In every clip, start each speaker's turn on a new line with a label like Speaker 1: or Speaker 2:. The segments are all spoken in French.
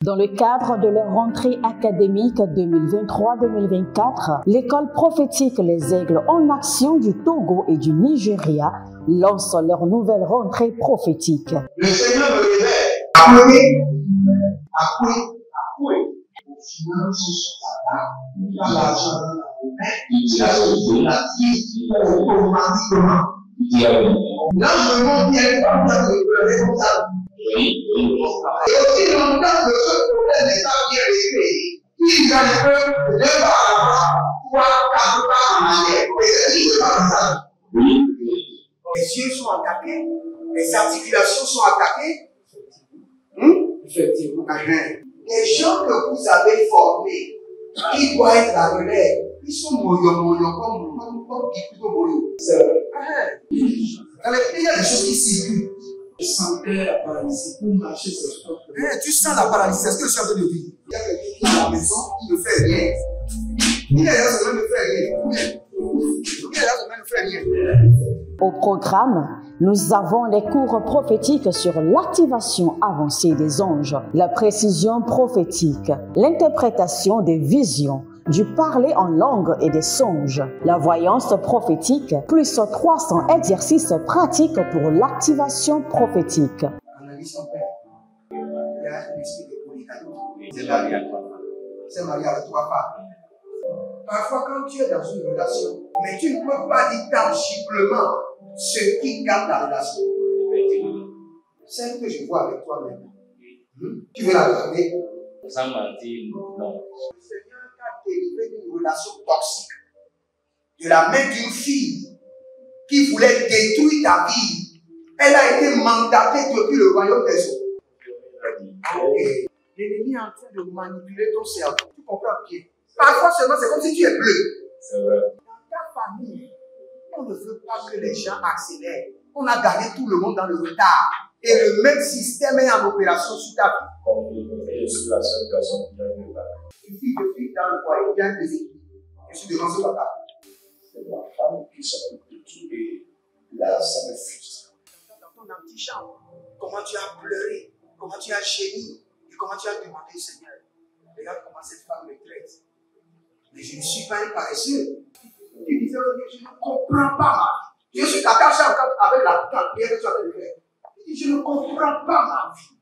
Speaker 1: Dans le cadre de leur rentrée académique 2023-2024, l'école prophétique Les Aigles en Action du Togo et du Nigeria lance leur nouvelle rentrée prophétique.
Speaker 2: Le Seigneur me révèle. Appelez. Au final, il a l'argent dans la main, il a la automatiquement. Là, je me montre bien pas de responsable. Et aussi longtemps que ce problème n'est pas bien réglé, il y a des peuples de 2 pas en avant, 3, 4 pas en arrière. Et c'est ce pas ça. Les yeux sont attaqués, les articulations sont attaquées. Effectivement. Les gens que vous avez formés, qui doivent être la relève, ils sont moyons comme plutôt moyons. C'est vrai. Dans les pays, il y a des choses qui circulent. Je sentais la paralysie pour marcher sur le corps. Tu sens la paralysie, c'est ce que je suis en train de dire. Il y a quelqu'un qui est à la maison qui ne fait rien. Il est là, ça ne fait rien. Il est là, ça ne fait rien.
Speaker 1: Au programme, nous avons les cours prophétiques sur l'activation avancée des anges, la précision prophétique, l'interprétation des visions, du parler en langue et des songes, la voyance prophétique, plus 300 exercices pratiques pour l'activation prophétique.
Speaker 2: Analyse son père. Il y a un esprit de polygamie. C'est marié à 3 femmes. C'est marié à 3 femmes. Parfois, quand tu es dans une relation, mais tu ne peux pas dire tangiblement ce qui garde la relation. Celle que je vois avec toi maintenant. Tu veux la regarder?
Speaker 3: Sans mentir, non.
Speaker 2: Le Seigneur t'a délivré d'une relation toxique. De la main d'une fille qui voulait détruire ta vie. Elle a été mandatée depuis le royaume des eaux. L'ennemi est en train de manipuler ton cerveau. Tu comprends bien? Parfois seulement, c'est comme si tu es bleu.
Speaker 3: C'est vrai.
Speaker 2: Dans ta famille, on ne veut pas que les gens accélèrent. On a gardé tout le monde dans le retard. Et le même système est en opération sur ta vie.
Speaker 3: Je suis la seule personne qui a vu ça.
Speaker 2: Une fille de fille dans le foyer, il y a des équipes. Je suis devant ce papa.
Speaker 3: C'est ma femme qui s'occupe de tout et là, ça me frustre.
Speaker 2: Dans ton antichambre, comment tu as pleuré, comment tu as gémi et comment tu as demandé au Seigneur. Regarde comment cette femme me traite. Mais je ne suis pas un paresseux. Tu disais, je ne comprends pas ma vie. Je suis attaché avec la prière que tu as fait de faire. Je ne comprends pas ma vie.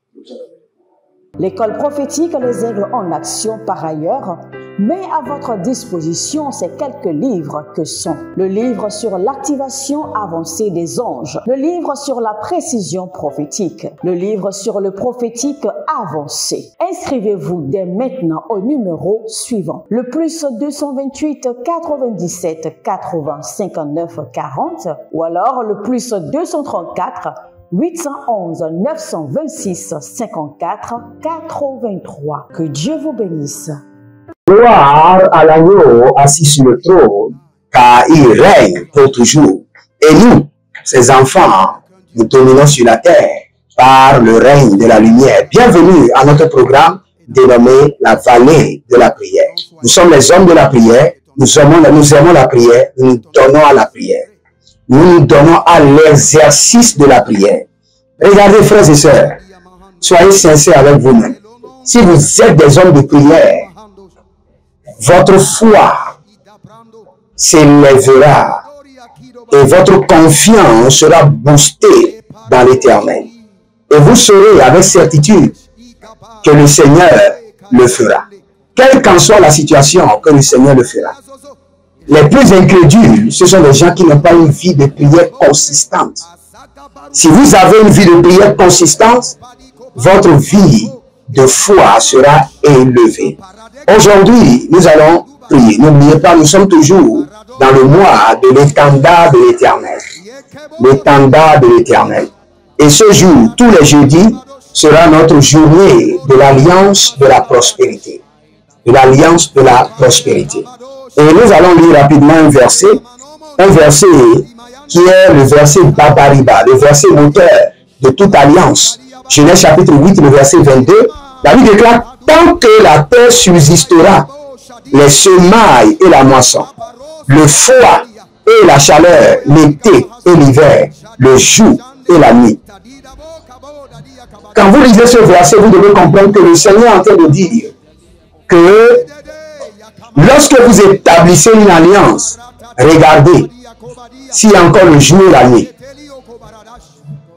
Speaker 1: L'école prophétique Les Aigles en Action, par ailleurs, met à votre disposition ces quelques livres que sont le livre sur l'activation avancée des anges, le livre sur la précision prophétique, le livre sur le prophétique avancé. Inscrivez-vous dès maintenant au numéro suivant, le plus 228 97 80 59 40 ou alors le plus 234 811 926 54 83. Que Dieu vous bénisse.
Speaker 4: Gloire à l'agneau assis sur le trône, car il règne pour toujours. Et nous, ses enfants, nous dominons sur la terre par le règne de la lumière. Bienvenue à notre programme dénommé la vallée de la prière. Nous sommes les hommes de la prière, nous aimons la prière, nous donnons à la prière. Nous nous donnons à l'exercice de la prière. Regardez, frères et sœurs, soyez sincères avec vous-même. Si vous êtes des hommes de prière, votre foi s'élèvera et votre confiance sera boostée dans l'éternel. Et vous saurez avec certitude que le Seigneur le fera. Quelle qu'en soit la situation, que le Seigneur le fera. Les plus incrédules, ce sont les gens qui n'ont pas une vie de prière consistante. Si vous avez une vie de prière consistante, votre vie de foi sera élevée. Aujourd'hui, nous allons prier. N'oubliez pas, nous sommes toujours dans le mois de l'étendard de l'Éternel. L'étendard de l'Éternel. Et ce jour, tous les jeudis, sera notre journée de l'alliance de la prospérité. De l'alliance de la prospérité. Et nous allons lire rapidement un verset qui est le verset Babariba, le verset moteur de toute alliance. Genèse chapitre 8, le verset 22. La Bible déclare, tant que la terre subsistera, les semailles et la moisson, le froid et la chaleur, l'été et l'hiver, le jour et la nuit. Quand vous lisez ce verset, vous devez comprendre que le Seigneur est en train de dire que lorsque vous établissez une alliance, regardez s'il y a encore le jour et la nuit.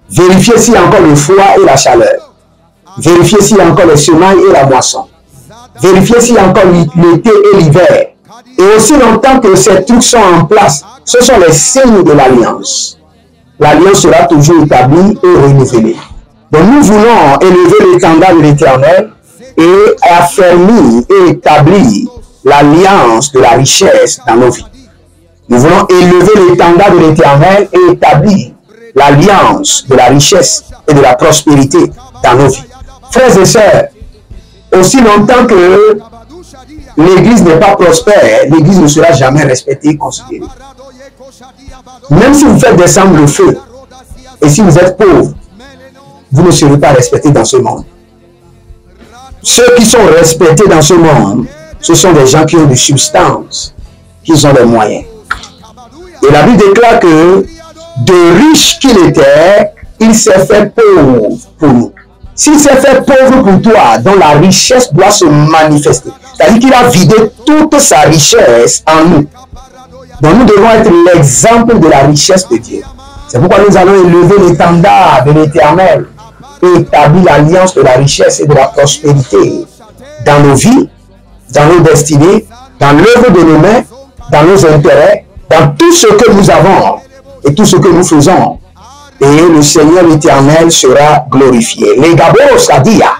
Speaker 4: Vérifiez s'il y a encore le froid et la chaleur. Vérifiez s'il y a encore les semailles et la moisson. Vérifiez s'il y a encore l'été et l'hiver. Et aussi longtemps que ces trucs sont en place, ce sont les signes de l'alliance. L'alliance sera toujours établie et renouvelée. Donc nous voulons élever l'étendard de l'Éternel et affermir et établir l'alliance de la richesse dans nos vies. Nous voulons élever l'étendard de l'Éternel et établir l'alliance de la richesse et de la prospérité dans nos vies. Frères et sœurs, aussi longtemps que l'Église n'est pas prospère, l'Église ne sera jamais respectée et considérée. Même si vous faites descendre le feu, et si vous êtes pauvre, vous ne serez pas respectés dans ce monde. Ceux qui sont respectés dans ce monde, ce sont des gens qui ont de substance, qui ont des moyens. Et la Bible déclare que de riche qu'il était, il s'est fait pauvre pour nous. S'il s'est fait pauvre pour toi, dont la richesse doit se manifester, c'est-à-dire qu'il a vidé toute sa richesse en nous. Donc nous devons être l'exemple de la richesse de Dieu. C'est pourquoi nous allons élever l'étendard de l'Éternel et établir l'alliance de la richesse et de la prospérité dans nos vies, dans nos destinées, dans l'œuvre de nos mains, dans nos intérêts, dans tout ce que nous avons et tout ce que nous faisons. Et le Seigneur éternel sera glorifié. Les gabos sadia,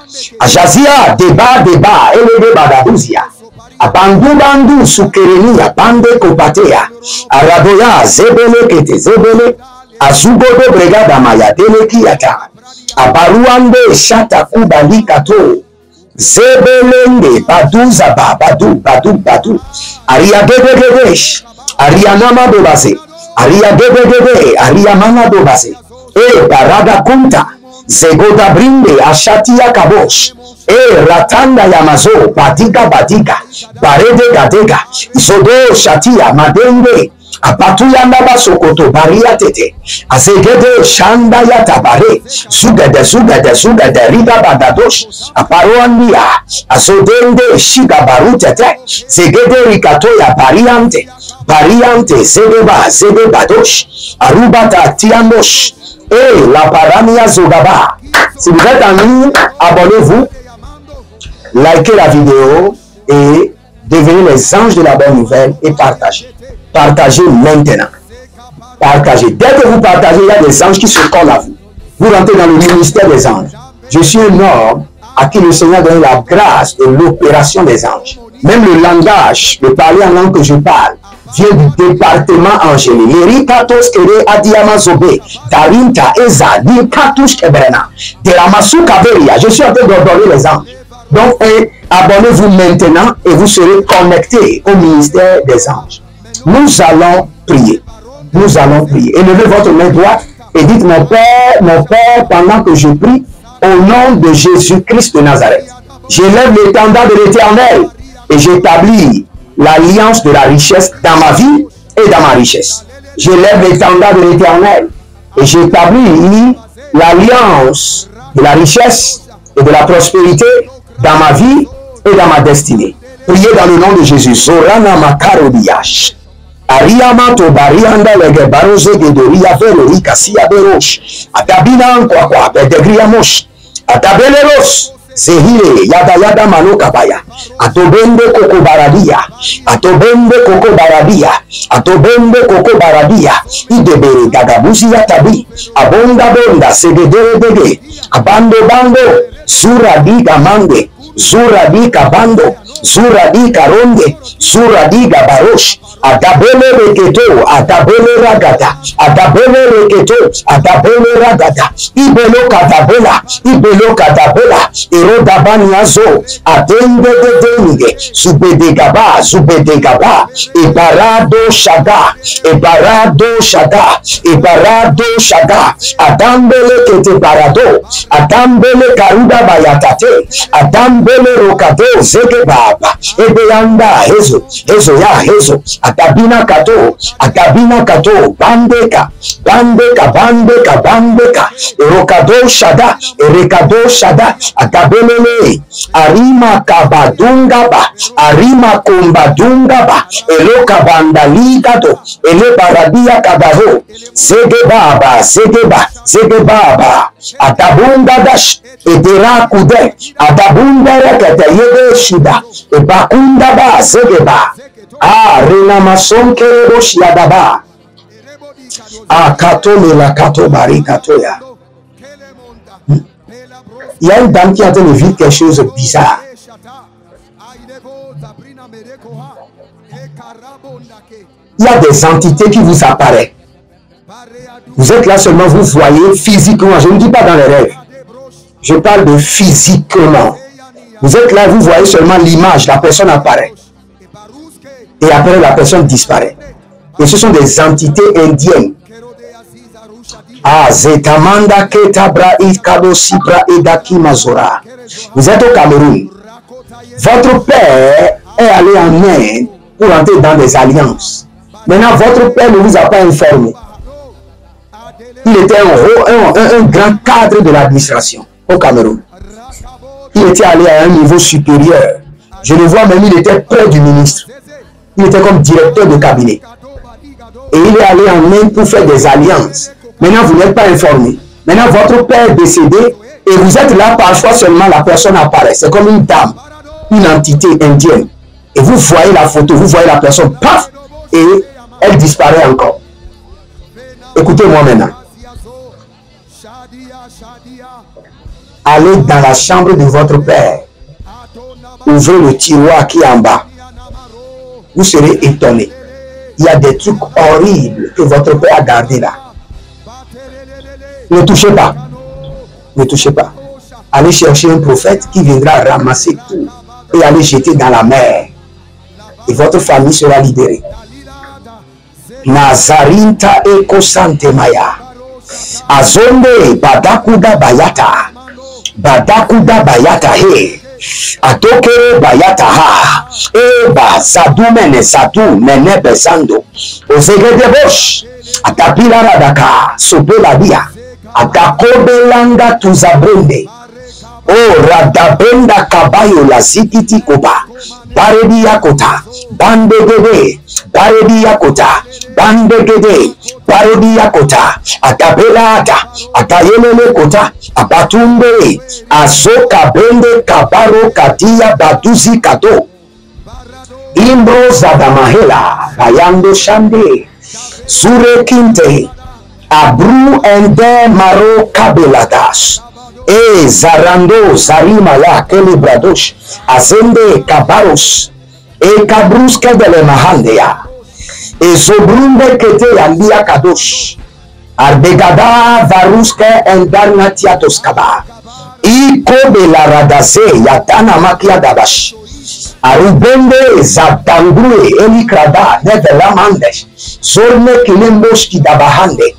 Speaker 4: ajazia, débat, et le débat d'Adouzia. Abandu bandu sukereni, abande kopatea, araboya, zebele kete zebele, azugodo bregada maya deleki yata, abaruande shata kubali kato, zebelende badu zaba, badu, aria gedegedesh, aria nama dobase, aria gedegede, aria mana dobase. Barada kunta, zegoda brinde, ashatia kabosh, ratanda yamazo, badiga, barede gadega, zodo shatia, madenge, apatuyanda basokoto, baria tete, azegede, shanda yatabare, sugade, riga badadosh, aparoandia, azodende, shiga barutete, zegede rikatoya, bariante, zedebadosh, arubata tiamosh, la paramia zogaba. Si vous êtes en ligne, abonnez-vous, likez la vidéo et devenez les anges de la bonne nouvelle et partagez. Partagez maintenant. Partagez. Dès que vous partagez, il y a des anges qui se collent à vous. Vous rentrez dans le ministère des anges. Je suis un homme à qui le Seigneur donne la grâce de l'opération des anges. Même le langage, le parler en langue que je parle, vient du département angélique. Lirikatos kere adiamazobe, darinta eza, lirikatus kebrena, de la masu kaberia. Je suis en train d'ordonner les anges. Donc, abonnez-vous maintenant et vous serez connectés au ministère des anges. Nous allons prier. Nous allons prier. Élevez votre main droite et dites, mon Père, pendant que je prie, au nom de Jésus-Christ de Nazareth, j'élève l'étendard de l'Éternel et j'établis l'alliance de la richesse dans ma vie et dans ma richesse. J'élève l'étendard de l'Éternel et j'établis l'alliance de la richesse et de la prospérité dans ma vie et dans ma destinée. Priez dans le nom de Jésus. Zorana makarodiyash. Ariamato barianda lege baroze gedoria velo ikasia berosh. Atabina kwa pedegriamosh. Atabeleros. Zehire yada mano kabaya. Atobende koko baradia. Idebere gagabuzi yatabi. Bonda segedere dege. Abando zura diga mande. Zura diga bando. Zura diga ronde. Zura diga barosh. Adabele reketo. Adabele ragata. Ibelo kadabela. Erodabaniazo, atende de denige, zubedegaba, ebarado shaga, atambele kete parado, atambele karuda bayatate, atambele rokado, zegeba, Papa, Ebeanda, Hezo, Hezoya, Hezo, Atabina Kato, Bandeka, Erokado Shada, Erekado Shada, Atabelele, Arima Kabadungaba, Arima Kumbadungaba, Elokabanda Ligado, Ele Baradia Kabaho, Zegebaba, Atabunda Dash, Etera Kude, Atabunda Rekete Yede Shida, Ebakunda Ba, Zegeba, Rena Masonke Roshiadaba, Katole la Kato Bari Katoya. Il y a une dame qui est en train de vivre quelque chose de bizarre. Il y a des entités qui vous apparaissent. Vous êtes là seulement, vous voyez physiquement. Je ne dis pas dans les rêves. Je parle de physiquement. Vous êtes là, vous voyez seulement l'image, la personne apparaît. Et après, la personne disparaît. Et ce sont des entités indiennes. Zetamanda Ketabra Ikado Sibra Edaki Mazora. Vous êtes au Cameroun. Votre père est allé en Inde pour entrer dans des alliances. Maintenant, votre père ne vous a pas informé. Il était un grand cadre de l'administration au Cameroun. Il était allé à un niveau supérieur. Je le vois même, il était près du ministre. Il était comme directeur de cabinet. Et il est allé en Inde pour faire des alliances. Maintenant, vous n'êtes pas informé. Maintenant, votre père est décédé et vous êtes là, parfois seulement la personne apparaît. C'est comme une dame, une entité indienne. Et vous voyez la photo, vous voyez la personne, paf, et elle disparaît encore. Écoutez-moi maintenant. Allez dans la chambre de votre père. Ouvrez le tiroir qui est en bas. Vous serez étonné. Il y a des trucs horribles que votre père a gardés là. Ne touchez pas. Ne touchez pas. Allez chercher un prophète qui viendra ramasser tout et aller jeter dans la mer. Et votre famille sera libérée. Nazarinta Eko Sante Maya. Azonde Badakuda Bayata. Badakuda Bayata He. Atokere Bayata Ha. Eba Sadumene Sadu Mene Besando. Ozegede Bosh. Atapila Radaka. Sope la Dia. Atakobe Langa Tuzabonde. Oh, Radabenda Kabayo la Zikiti Koba. Baredi Yakota. Bandegede. Baredi Yakota. Bandegede. Baredi Yakota. Atabelada. Atayelele Kota. Abatumbe. Azoka Bende Kabaro Katia Baduzi Kato. Imbro Zadamahela. Bayando Shande. Sure Kinte. Abru Ende Maro Kabeladas. Zarando Zarimaya Kelibradosh. Azende Kabaros. Kabrus Kedele Mahandea. Zobrunde Kete Andia Kadosh. Arbegada Varuske Endarna Tiatoskaba. Kobe la Radase Yatana Makia Dabash. Arubende Zatangrue Elikrada Nevelamandesh. Zorne Kilimbosh Kidabahande.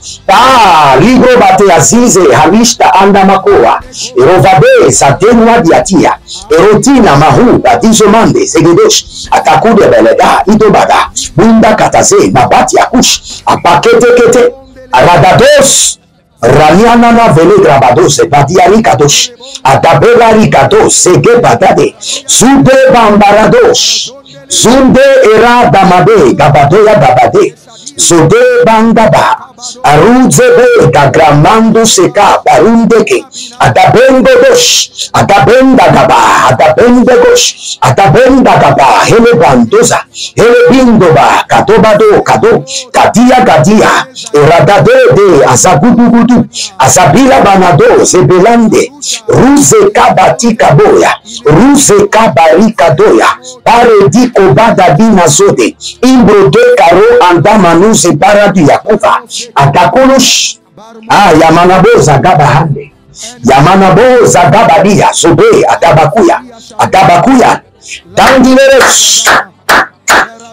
Speaker 4: Libro Bate Azize Halishta Andamakoa. Erovade Zatenwa Diatia. Erotina Mahu Badizomande Zegedosh. Atakude Beleda Idobada. Bunda Kataze Nabati Akush. Apakete Kete. Aradados. Ranianana Vele Grabados. Badiari Kadosh. Adabela Rikados. Sege Badade. Zube Bambarados. Zunde Era Damade. Gabadoya Gabade. Zode Bandaba. Aruzebe Gagramando Seka Barundeke. Adabendo Gosh. Adabenda Gaba. Adabenda Gosh. Adabenda Gaba. Hele Bandoza. Hele Bindoba. Katobado Kado. Kadia Gadia. Eradade de Azagudugudu. Azabila Banado. Zebelande. Ruze Kabati Kaboya. Ruze Kabari Kadoya. Paredi Kobada Bina Zode. Imbro de Karo Andamanu Zebaradu Yakuva. Atakolosh. Yamanabo Zagabahande. Yamanabo Zagabadia. Sobe Atabakuya. Atabakuya. Tandileres.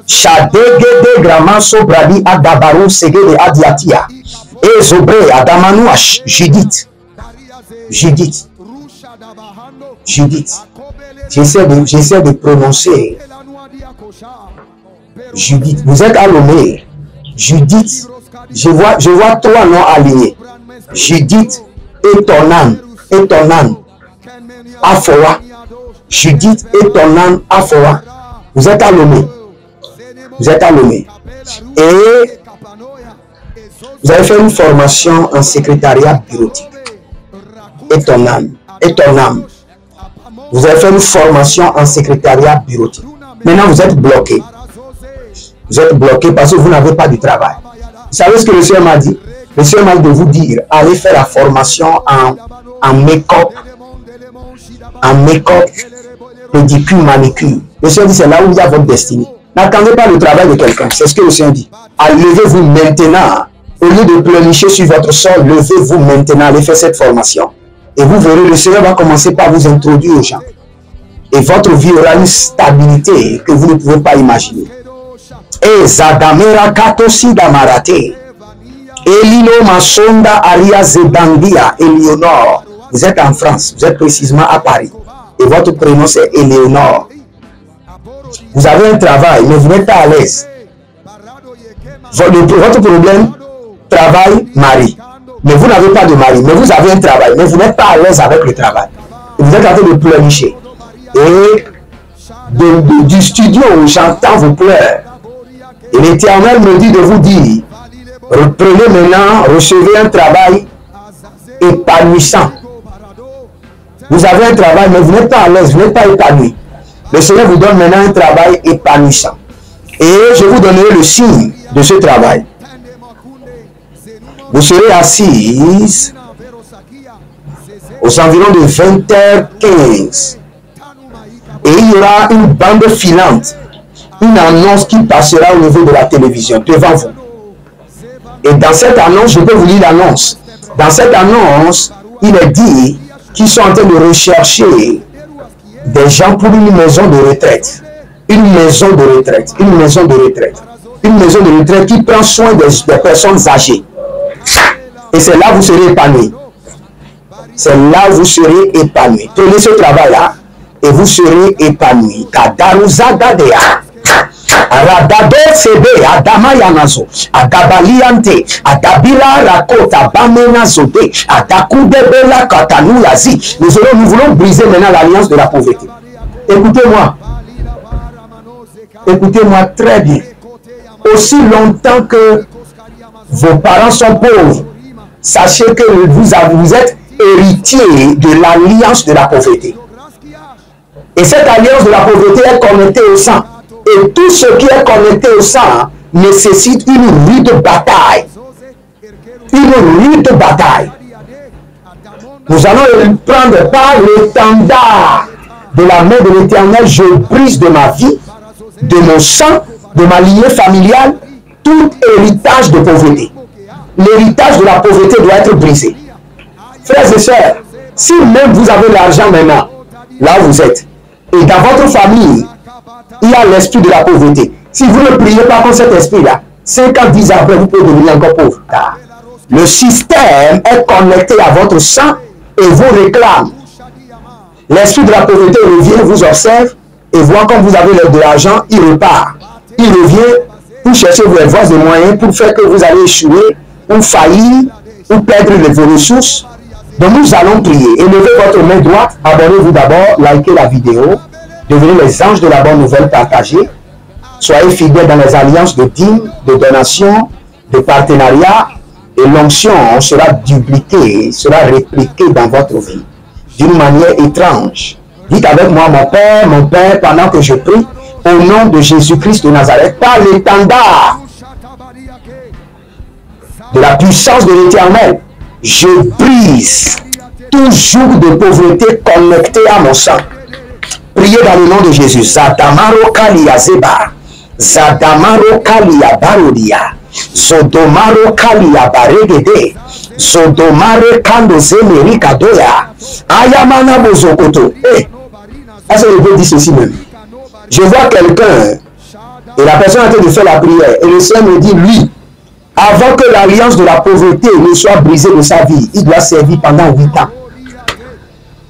Speaker 4: Shadegede Gramaso Bradi Adabaru Segede Adiatia. Zobre Adamanouach. Judith. Judith. Judith. J'essaie de prononcer. Judith, vous êtes à Lomé. Judith, je vois 3 noms alignés. Judith et ton âme. Afoa. Judith et ton âme Afoa. Vous êtes à Lomé. Vous êtes à Lomé. Et vous avez fait une formation en secrétariat bureautique. Et ton âme. Vous avez fait une formation en secrétariat bureautique. Maintenant, vous êtes bloqué. Vous êtes bloqué parce que vous n'avez pas de travail. Vous savez ce que le Seigneur m'a dit? Le Seigneur m'a dit de vous dire, allez faire la formation en make-up, pédicure, manicure. Le Seigneur dit, c'est là où il y a votre destinée. N'attendez pas le travail de quelqu'un. C'est ce que le Seigneur dit. Levez-vous maintenant. Au lieu de pleurnicher sur votre sol, levez-vous maintenant. Allez faire cette formation. Et vous verrez, le Seigneur va commencer par vous introduire aux gens. Et votre vie aura une stabilité que vous ne pouvez pas imaginer. Et Zadamera Katosi Damarate. Elino Masonda Aria Zedandia Eleonore. Vous êtes en France, vous êtes précisément à Paris. Et votre prénom c'est Éléonore. Vous avez un travail, mais vous n'êtes pas à l'aise. Votre problème, travail, mari. Mais vous n'avez pas de mari, mais vous avez un travail, mais vous n'êtes pas à l'aise avec le travail. Et vous êtes en train de pleurnicher. Et du studio, j'entends vos pleurs. Et l'Éternel me dit de vous dire, reprenez maintenant, recevez un travail épanouissant. Vous avez un travail, mais vous n'êtes pas à l'aise, vous n'êtes pas épanoui. Le Seigneur vous donne maintenant un travail épanouissant. Et je vous donnerai le signe de ce travail. Vous serez assise aux environs de 20h15. Et il y aura une bande filante, une annonce qui passera au niveau de la télévision devant vous. Et dans cette annonce, je peux vous lire l'annonce. Dans cette annonce, il est dit qu'ils sont en train de rechercher des gens pour une maison de retraite. Une maison de retraite. Une maison de retraite. Une maison de retraite qui prend soin des personnes âgées. Et c'est là que vous serez épanoui. C'est là où vous serez épanoui. Prenez ce travail-là et vous serez épanoui. Kadaruzagadea. Radado sebe adama yanazo adabaliante adabila rakota bamena zode adakudebela katanu yazi. Nous voulons briser maintenant l'alliance de la pauvreté. Écoutez-moi. Écoutez-moi très bien. Aussi longtemps que vos parents sont pauvres, sachez que vous êtes héritier de l'alliance de la pauvreté. Et cette alliance de la pauvreté est connectée au sang. Et tout ce qui est connecté au sang nécessite une rude bataille. Une rude bataille. Nous allons prendre par l'étendard de la main de l'Éternel. Je brise de ma vie, de mon sang, de ma lignée familiale, tout héritage de pauvreté. L'héritage de la pauvreté doit être brisé. Frères et sœurs, si même vous avez l'argent maintenant, là où vous êtes, et dans votre famille, il y a l'esprit de la pauvreté. Si vous ne priez pas contre cet esprit-là, 5 ans, 10 ans après, vous pouvez devenir encore pauvre. Car le système est connecté à votre sang et vous réclame. L'esprit de la pauvreté revient, vous observe et voit comme vous avez de l'argent, il repart. Il revient pour chercher vos voies et moyens pour faire que vous allez échouer ou faillir ou perdre vos ressources. Donc nous allons prier. Élevez votre main droite, abonnez-vous d'abord, likez la vidéo. Devenez les anges de la bonne nouvelle partagée. Soyez fidèles dans les alliances de dîmes, de donations, de partenariats. Et l'onction sera dupliquée, sera répliquée dans votre vie. D'une manière étrange. Dites avec moi, mon Père, pendant que je prie, au nom de Jésus-Christ de Nazareth, par l'étendard de la puissance de l'Éternel, je brise tout joug de pauvreté connecté à mon sang. Priez dans le nom de Jésus. Zadamaro Kalia Zeba. Zadamaro Kalia Barodia. Zodomaro Kalia Baregede. Zodomare Kando Zemeri Kadoya. Ayamana Bozokoto. Est-ce que je peux dire ceci même? Je vois quelqu'un et la personne est en train de faire la prière. Et le Seigneur me dit, lui, avant que l'alliance de la pauvreté ne soit brisée de sa vie, il doit servir pendant 8 ans.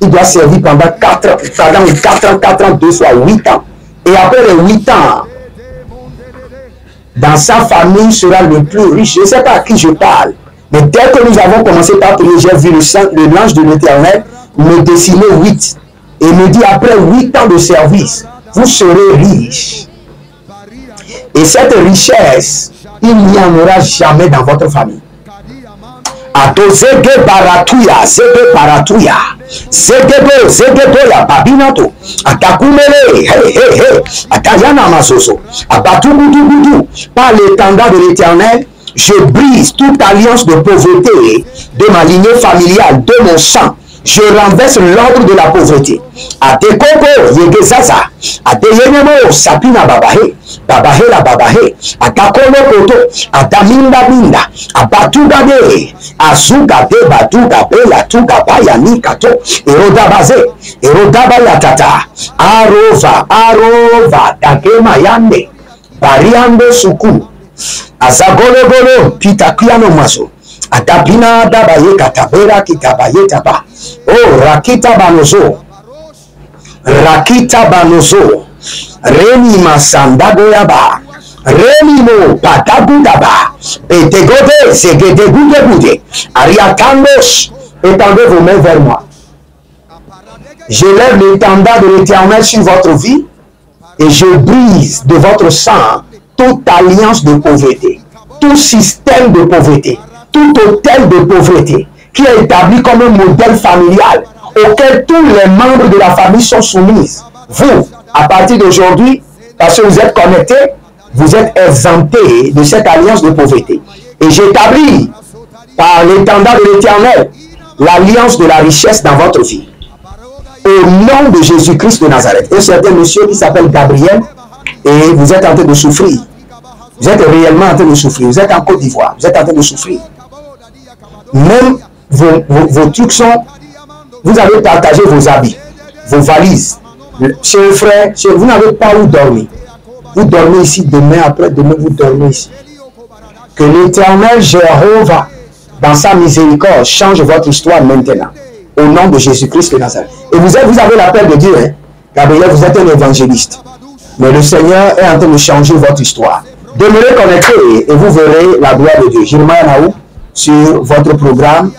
Speaker 4: il doit servir pendant 4 ans, 2 fois 8 ans. Et après les 8 ans, dans sa famille sera le plus riche. Je ne sais pas à qui je parle. Mais dès que nous avons commencé par prier, j'ai vu l'ange de l'Éternel me dessiner 8. Et me dit, après 8 ans de service, vous serez riche. Et cette richesse, il n'y en aura jamais dans votre famille. Ato zege baratuya, zege baratuya, zegedoya, babinato, atakumele, atayana masoso, abatugudugudu, par l'étendard de l'Éternel, je brise toute alliance de pauvreté de ma lignée familiale, de mon sang. Je renverse l'ordre de la pauvreté. Atekoko, yegezaza, adeyenemo, sapina babahe, babahe la babahe, atakolo koto, adaminda binda, abatugade, azugade, batugabe, latugaba, nikato, erodaba yatata, arova, takema yande, bariando suku, azagologolo, pitakuyano maso. Atapina dabaye katabera kitabaye taba. Oh, rakita banozo. Reni masandago yaba. Reni mo patagudaba. Petegode zegede gude. Ariatandos. Étendez vos mains vers moi. Je lève l'étendard de l'Éternel sur votre vie et je brise de votre sang toute alliance de pauvreté, tout système de pauvreté, tout hôtel de pauvreté qui est établi comme un modèle familial auquel tous les membres de la famille sont soumis. Vous, à partir d'aujourd'hui, parce que vous êtes connectés, vous êtes exemptés de cette alliance de pauvreté. Et j'établis par l'étendard de l'Éternel l'alliance de la richesse dans votre vie. Au nom de Jésus-Christ de Nazareth. Un certain monsieur qui s'appelle Gabriel, et vous êtes en train de souffrir. Vous êtes réellement en train de souffrir. Vous êtes en Côte d'Ivoire. Vous êtes en train de souffrir. Même vos trucs sont... Vous avez partagé vos habits, vos valises. Chez le frère, vous n'avez pas où dormir. Vous dormez ici, demain, après-demain, vous dormez ici. Que l'Éternel Jéhovah, dans sa miséricorde, change votre histoire maintenant. Au nom de Jésus-Christ de Nazareth. Et vous avez l'appel de Dieu. Hein? Gabriel, vous êtes un évangéliste. Mais le Seigneur est en train de changer votre histoire. Demeurez connectés et vous verrez la gloire de Dieu. Jeremiah Naou, sur votre programme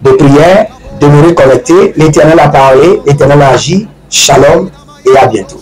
Speaker 4: de prière, demeurez connectés. L'Éternel a parlé, l'Éternel a agi. Shalom et à bientôt.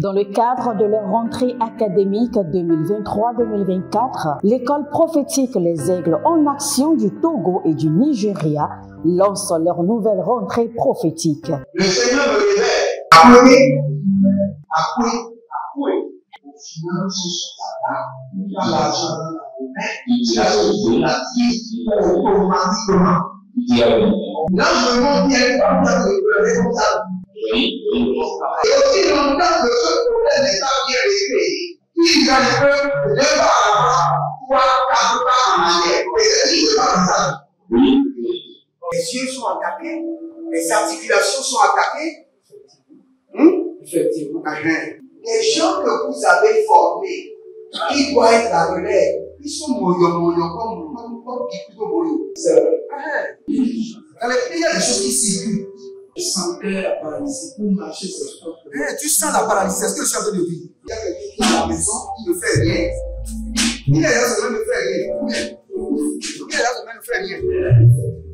Speaker 1: Dans le cadre de leur rentrée académique 2023-2024, l'école prophétique Les Aigles en Action du Togo et du Nigeria lance leur nouvelle rentrée prophétique.
Speaker 2: Le Seigneur me révèle. Accoué. Vos finances sont à la l'argent dans la automatiquement. Là, je me montre bien comme ça, comme ça. Et aussi longtemps que ce problème n'est pas bien réglé, ils peuvent 2 pas à l'avant, 3, 4 pas en arrière. Et c'est pas ça. Les yeux sont attaqués, les articulations sont attaquées. Effectivement. Les gens que vous avez formés, qui doivent être la relève, ils sont moyo comme plutôt moyo. C'est vrai. Dans les pays, il y a des choses qui circulent. Je sentais la paralysie pour marcher sur ce sport. Tu sens la paralysie, c'est ce que je suis en train de dire. Il y a quelqu'un qui est à la maison, qui ne fait rien. Il est là, ça ne fait rien. Il est là, ça ne fait rien. fais rien.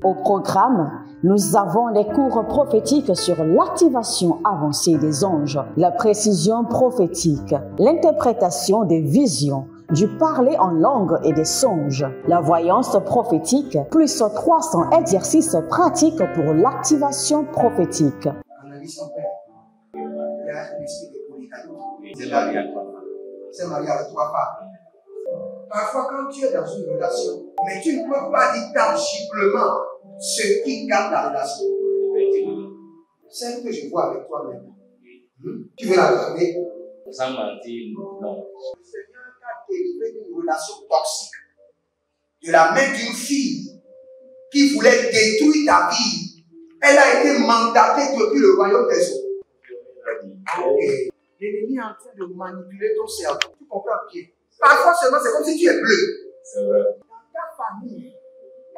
Speaker 1: Au programme, nous avons les cours prophétiques sur l'activation avancée des anges, la précision prophétique, l'interprétation des visions, du parler en langue et des songes, la voyance prophétique, plus 300 exercices pratiques pour l'activation prophétique.
Speaker 2: Analyse son père. Il y a un esprit de polygamie. C'est marié avec 3 femmes. Parfois, quand tu es dans une relation, mais tu ne peux pas dire tangiblement ce qui garde la relation. C'est ce que je vois avec toi maintenant. Tu veux la garder?
Speaker 5: Sans mentir, non.
Speaker 2: Le Seigneur t'a délivré d'une relation toxique, de la main d'une fille qui voulait détruire ta vie. Elle a été mandatée depuis le royaume des eaux. Et l'ennemi est en train de manipuler ton cerveau. Tu comprends bien? Parfois seulement, c'est comme si tu es bleu.
Speaker 5: C'est vrai.
Speaker 2: Dans ta famille,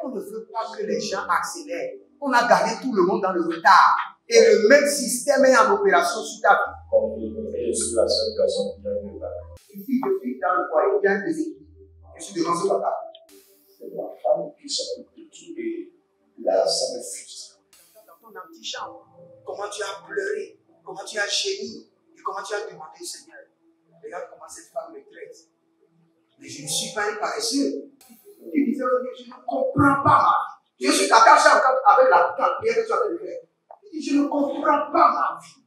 Speaker 2: on ne veut pas que les gens accélèrent. On a gardé tout le monde dans le retard. Et le même système est en opération sur ta vie.
Speaker 5: Je suis la seule personne qui a vu ça.
Speaker 2: Une fille de fille dans le foyer, bien déséquilibrée. Je suis devant ce papa.
Speaker 3: C'est ma femme qui s'occupe de tout et là, ça me frustre.
Speaker 2: Dans ton antichambre, comment tu as pleuré, comment tu as gémi et comment tu as demandé au Seigneur. Regarde comment cette femme me traite. Mais je ne suis pas un paresseux. Tu disais, je ne comprends pas ma vie. Je suis attaché encore avec la prière que tu as fait. Je ne comprends pas ma vie.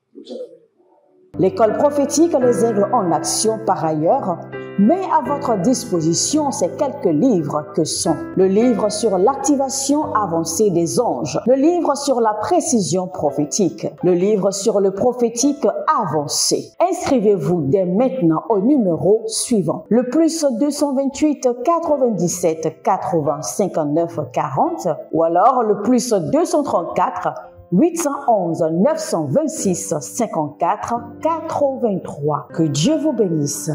Speaker 1: L'école prophétique Les Aigles en Action, par ailleurs, met à votre disposition ces quelques livres que sont le livre sur l'activation avancée des anges, le livre sur la précision prophétique, le livre sur le prophétique avancé. Inscrivez-vous dès maintenant au numéro suivant, le plus 228 97 80 59 40 ou alors le plus 234 811 926 54 83. Que Dieu vous bénisse.